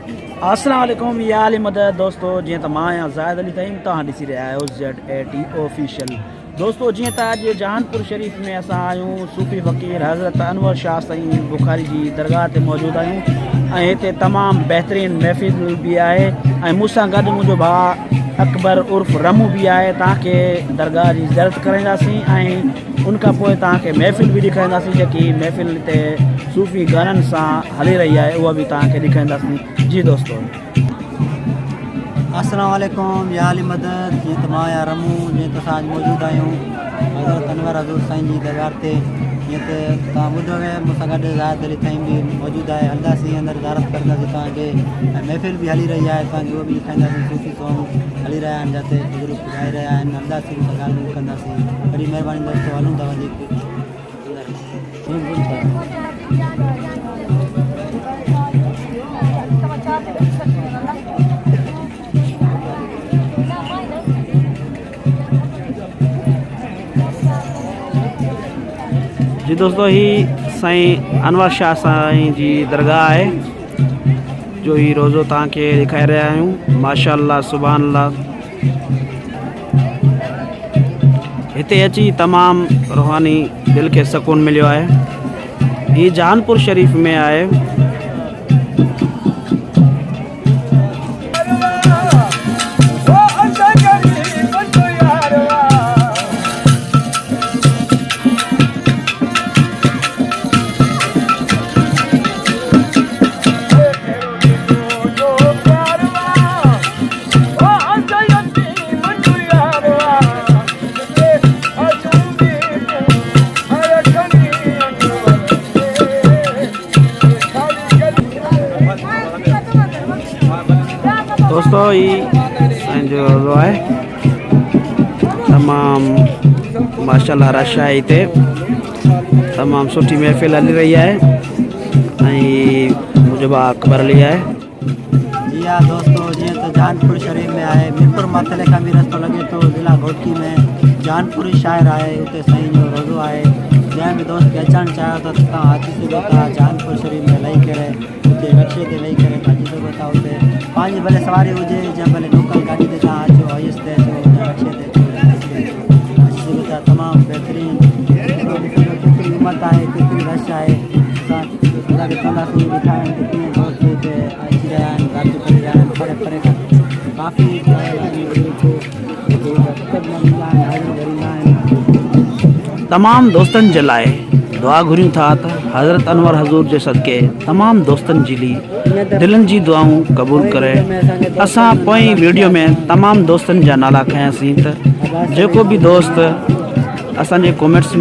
अस्सलाम वालेकुम या अली मदद दोस्तों जी तो मां आहियां ज़ाहिद अली तईम तव्हां ॾिसी रहिया आहियो ZAT ऑफिशियल। दोस्तों जी तो अॼु जहानपुर शरीफ़ में असां आहियूं सूफ़ी फ़कीर हज़रत अनवर शाह साईं बुखारी जी दरगाह ते मौजूदु आहियूं ऐं हिते तमामु बहितरीनु महफ़िल बि आहे ऐं मूंसां गॾु मुंहिंजो भाउ अकबर उर्फ़ रमू भी है। तव्हांखे दरगाह की ज़ियारत कराईंदासीं ऐं उन खां पोइ तव्हांखे महफ़िल भी ॾेखारींदासीं जेकी महफ़िल हिते सूफ़ी गाननि सां हली रही है उहा भी तव्हांखे ॾेखारींदासीं। जी दोस्तों अस्सलाम वालेकुम या अली मदद जी तो मां या रमू जी तो असां मौजूद आहियूं हज़रत अनवर हज़ूर साईं जी दरगाह ते। जीअं त तव्हां ॿुधो है मूंसां गॾु ज़ाहिद अली ताईं भी मौजूद है। हलंदासीं अंदरि ज़ियारत कंदासीं तव्हांखे ऐं महफ़िल भी हली रही है तव्हांखे उहो भी ॾेखारींदासीं। सूफ़ी सॉन्ग हली रहिया आहिनि जिते बुज़ुर्ग ॻाए रहिया आहिनि। हलंदासीं मूंसां ॻाल्हि कंदासीं। वॾी महिरबानी दोस्तों हलूं था वधीक। जी दोस्तों ही साईं अनवर शाह साईं जी दरगाह है जो ही रोज़ो तव्हांखे ॾेखारे रहिया आहियूं। माशाअल्लाह सुभान अल्लाह। हिते अची तमामु रूहानी दिल के सुकून मिलियो है। ये जहानपुर शरीफ में आहे। दोस्तों ये जो रोज़ो है तमाम माशाल्लाह रश है। इतने तमाम सुठी महफिल हली रही है। मुझे अकबर अली है। जी हाँ दोस्तों जी तो जहानपुर शरीफ में आए मीरपुर माथले का भी रस्तो लगे तो ज़िला घोटकी में जहानपुर शायर आए उते साईं जो रोज़ो आहे। जैं भी दोस्त के अचणु चाहियो त तव्हां अची सघो था जहानपुर शरीफ में लही करे उते रक्शे ते वेही करे अची सघो था। उते पंहिंजी भले सवारी हुजे या भले लोकल गाड़ी ते तव्हां अचो आयुस ते अचो रक्शे ते अची सघो था। तमामु बहितरीनु केतिरी हिमत आहे केतिरी रश आहे। असां असांखे चवंदासीं ॾेखारण त कीअं दोस्त हिते अची रहिया आहिनि गाॾियूं करे रहिया आहिनि परे परे खां काफ़ी तमाम दोस्तन जे लाइ दुआ घुरियूं था त हज़रत अनवर हज़ूर जे सदके तमाम दोस्तन जी दिलन जी दुआऊं कबूल करे। असां पोइ वीडियो में तमाम दोस्तन जा नाला खयासीं त जेको भी दोस्त असांजे कमेंट्स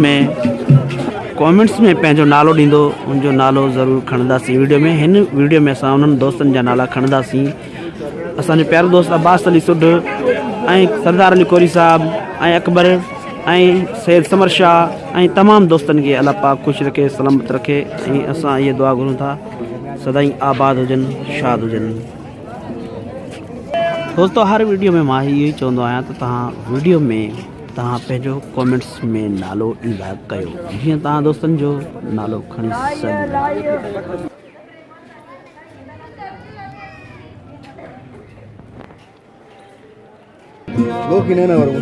में पंहिंजो नालो ॾींदो उनजो नालो ज़रूर खणंदासीं वीडियो में। हिन वीडियो में असां उन्हनि दोस्तन जा नाला खणंदासीं। असांजे प्यारे दोस्त अब्बास अली सुड ऐं सरदार अली कोरी साहब ऐं अकबर ऐं सैयद समर शाह ऐं तमाम दोस्तन के अल्लाह पाक खुश रखे सलामत रखे। असां ये दुआ घुरूं था सदाई आबाद हुजनि शाद हुजनि। दोस्तों हर वीडियो में मां इहो ई चवंदो आहियां त तव्हां वीडियो में तव्हां पंहिंजो कमेंट्स में नालो इज़ा कयो जीअं तव्हां दोस्तन जो नालो खणी सघो। लोग किने ना वरो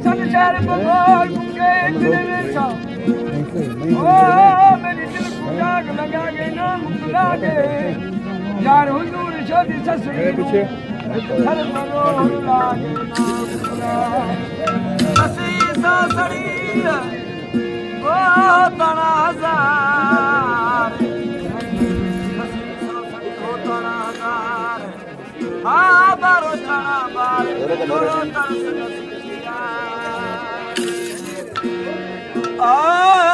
संसार बगोर मुके दिल में सा ओ मेरी दिल को आग लगा के ना मुला दे यार हुजूर शादी ससुर पीछे हर बगोर लागे हसी सा सड़ी ओ तना हजार हसी सा सड़ी ओ तना हजार आ बारो तना बार तोरो तरस नसीब आ